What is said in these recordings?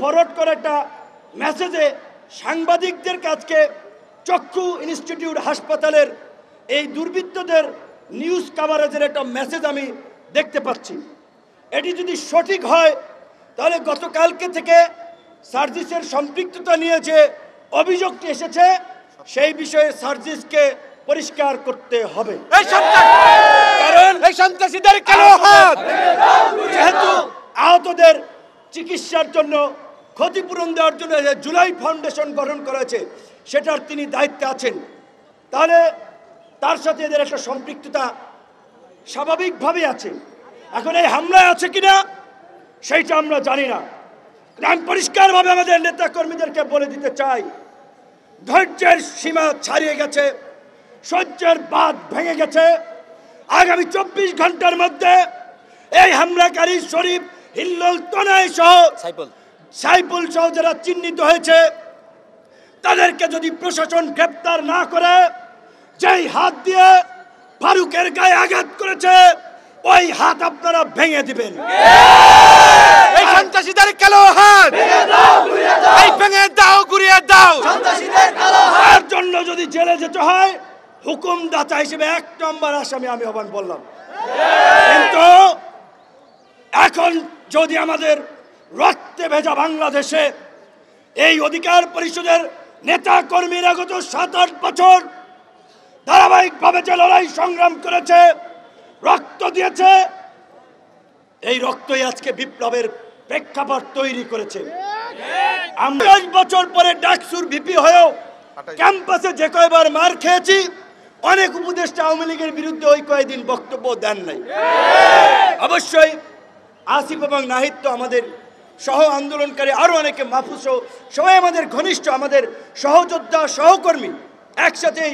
Forward করা একটা মেসেজে সাংবাদিকদের কাছে চক্ষু ইনস্টিটিউট হাসপাতালের এই দুর্বৃত্তদের নিউজ কভারেজের একটা মেসেজ আমি দেখতে পাচ্ছি। এটি যদি সঠিক হয় তাহলে গতকালকে থেকে সার্জিসের সম্পৃক্ততা নিয়ে যে অভিযোগটি এসেছে সেই বিষয়ে সার্জিসকে পরিষ্কার করতে হবে। কারণ যেহেতু আহতদের চিকিৎসার জন্য ক্ষতিপূরণ দেওয়ার জন্য জুলাই ফাউন্ডেশন গঠন করেছে সেটার তিনি দায়িত্বে আছেন, তাহলে তার সাথে এদের একটা সম্পৃক্ততা স্বাভাবিকভাবেই আছে। এখন এই হামলায় আছে কিনা সেইটা আমরা জানি না। আমি পরিষ্কারভাবে আমাদের নেতা কর্মীদেরকে বলে দিতে চাই, ধৈর্যের সীমা ছাড়িয়ে গেছে, সহ্যের বাঁধ ভেঙে গেছে। আগামী 24 ঘন্টার মধ্যে এই হামলাকারী শরীফ, হিল্লোল, তনয় সহ সাইফুল সহ যারা চিহ্নিত হয়েছে তাদেরকে যদি প্রশাসন গ্রেপ্তার না করে, যেই হাত দিয়ে ফারুকের গায়ে আঘাত করেছে ওই হাত আপনারা ভেঙে দিবেন। এই সন্ত্রাসীদের কালো হাত ভেঙে দাও, গুড়িয়ে দাও। তার জন্য যদি জেলে যেতে হয় হুকুমদাতা হিসেবে 1 নম্বর আসামি আমি আহ্বান বললাম। কিন্তু এখন যদি আমাদের রক্তে ভেজা বাংলাদেশে এই অধিকার পরিষদের নেতা কর্মীরা গত 7-8 বছর ধারাবাহিকভাবে যে লড়াই সংগ্রাম করেছে, রক্ত দিয়েছে, এই রক্তই আজকে বিপ্লবের প্রেক্ষাপট তৈরি করেছে। আমরা 10 বছর পরে ডাকসুর ভিপি হয়েও ক্যাম্পাসে যে কয়বার মার খেয়েছি, অনেক উপদেষ্টা আওয়ামী লীগের বিরুদ্ধে ওই কয়েকদিন বক্তব্য দেন নাই। অবশ্যই আসিফ এবং নাহিদ তো আমাদের সহ আন্দোলনকারী, আরো অনেকে, মাহফুজ সবাই আমাদের ঘনিষ্ঠ, আমাদের সহযোদ্ধা, সহকর্মী। একসাথে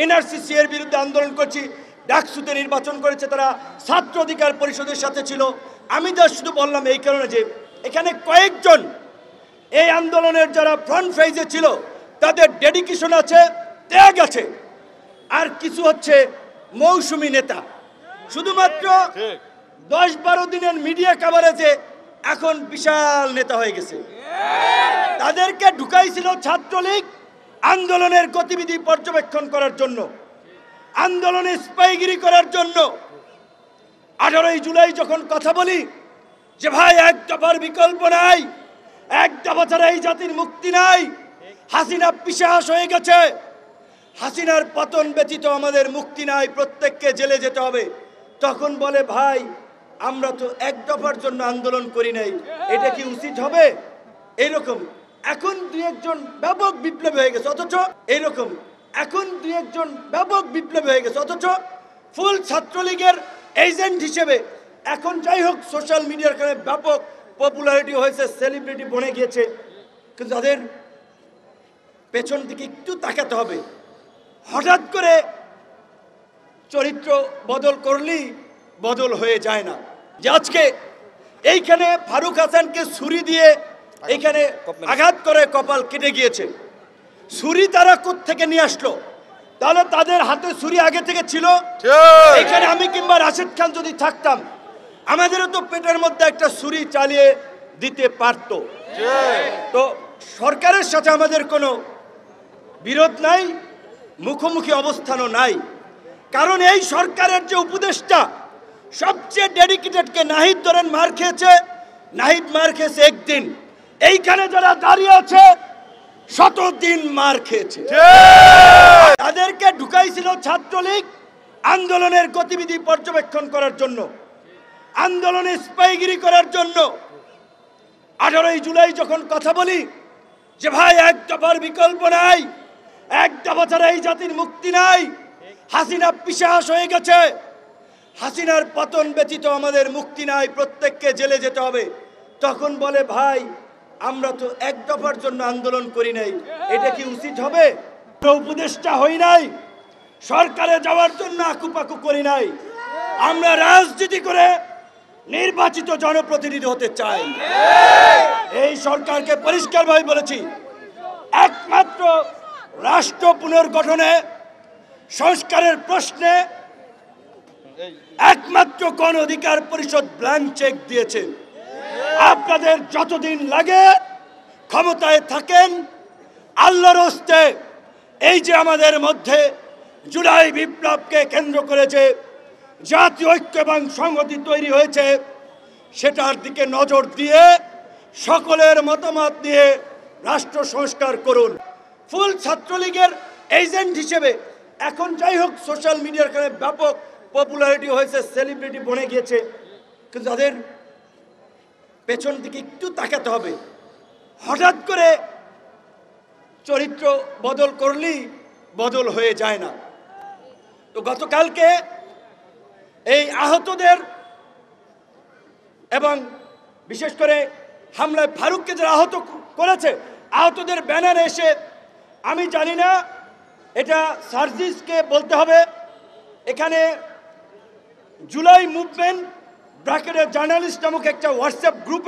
এনআরসিসি এর বিরুদ্ধে আন্দোলন করছি, ডাকসুতে নির্বাচন করেছে, তারা ছাত্র অধিকার পরিষদের সাথে ছিল। আমি যা শুধু বললাম এই কারণে যে এখানে কয়েকজন এই আন্দোলনের যারা ফ্রন্ট ফেজে ছিল তাদের ডেডিকেশন আছে, ত্যাগ আছে, আর কিছু হচ্ছে মৌসুমী নেতা। শুধুমাত্র 10-12 দিনের মিডিয়া কভারেজে এখন বিশাল নেতা হয়ে গেছে। তাদেরকে ঢুকাইছিল ছাত্রলীগ আন্দোলনের গতিবিধি পর্যবেক্ষণ করার জন্য, আন্দোলনে স্পাইগিরি করার জন্য। 18 জুলাই যখন কথা বলি যে ভাই এক দফার বিকল্প নাই, এক দফা ছাড়া এই জাতির মুক্তি নাই, হাসিনা পিশাচ হয়ে গেছে, হাসিনার পতন ব্যতীত আমাদের মুক্তি নাই, প্রত্যেককে জেলে যেতে হবে, তখন বলে ভাই আমরা তো এক দফার জন্য আন্দোলন করি নাই, এটা কি উচিত হবে? এইরকম এখন 2-1 ব্যাপক বিপ্লবী হয়ে গেছে, অথচ এইরকম এখন 2-1 ব্যাপক বিপ্লবী হয়ে গেছে, অথচ ফুল ছাত্রলীগের এজেন্ট হিসেবে এখন যাই হোক সোশ্যাল মিডিয়ার কারণে ব্যাপক পপুলারিটি হয়েছে, সেলিব্রিটি বনে গিয়েছে, কিন্তু তাদের পেছন দিকে একটু তাকাতে হবে। হঠাৎ করে চরিত্র বদল করলেই বদল হয়ে যায় না। যে আজকে এইখানে ফারুক হাসানকে ছুরি দিয়ে এইখানে আঘাত করে কপাল কেটে গিয়েছে, ছুরি তারা কোত্থেকে নিয়ে আসলো? তাহলে তাদের হাতে ছুরি আগে থেকে ছিল। এখানে আমি কিংবা রাশেদ খান যদি থাকতাম আমাদেরও তো পেটের মধ্যে একটা ছুরি চালিয়ে দিতে পারত। তো সরকারের সাথে আমাদের কোনো বিরোধ নাই, মুখোমুখি অবস্থানও নাই, কারণ এই সরকারের যে উপদেষ্টা সবচেয়ে ডেডিকেটেডকে নাহিদ ধরেন মার খেয়েছে, নাহিদ মার খেয়েছে একদিন, এইখানে যারা দাঁড়িয়ে আছে 100 দিন মার খেয়েছে। তাদেরকে ঢুকাইছিল ছাত্রলীগ আন্দোলনের গতিবিধি পর্যবেক্ষণ করার জন্য, আন্দোলনে স্পাইগিরি করার জন্য। 18 জুলাই যখন কথা বলি যে ভাই এক দফার বিকল্প নাই, এক দফা ছাড়া এই জাতির মুক্তি নাই, হাসিনা পিশাচ হয়ে গেছে, হাসিনার পতন ব্যতীত আমাদের মুক্তি নাই, প্রত্যেককে জেলে যেতে হবে, তখন বলে ভাই আমরা তো এক দফার জন্য আন্দোলন করি নাই, এটা কি উচিত হবে? উপদেষ্টা হই নাই, সরকারে যাওয়ার জন্য আকুপাকু করি নাই, আমরা রাজনীতি করে নির্বাচিত জনপ্রতিনিধি হতে চাই। এই সরকারকে পরিষ্কারভাবে বলেছি, একমাত্র রাষ্ট্র পুনর্গঠনে সংস্কারের প্রশ্নে একমাত্র গণ অধিকার পরিষদ ব্ল্যাঙ্ক চেক দিয়েছে। আপনাদের যতদিন লাগে ক্ষমতায় থাকেন, আল্লাহর হস্তে এই যে আমাদের মধ্যে জুলাই বিপ্লবকে কেন্দ্র করেছে জাতীয় ঐক্য এবং সংহতি তৈরি হয়েছে, সেটার দিকে নজর দিয়ে সকলের মতামত নিয়ে রাষ্ট্র সংস্কার করুন। ফুল ছাত্রলীগের এজেন্ট হিসেবে এখন যাই হোক সোশ্যাল মিডিয়ার কারণে ব্যাপক পপুলারিটি হয়েছে, সেলিব্রিটি বনে গিয়েছে, কিন্তু তাদের পেছন দিকে একটু তাকাতে হবে। হঠাৎ করে চরিত্র বদল করলেই বদল হয়ে যায় না। তো গতকালকে এই আহতদের এবং বিশেষ করে হামলায় ফারুককে যারা আহত করেছে, আহতদের ব্যানারে এসে, আমি জানি না এটা সার্জিসকে বলতে হবে, এখানে জুলাই মুভমেন্ট ব্র্যাকেটের জার্নালিস্ট নামক একটা হোয়াটসঅ্যাপ গ্রুপ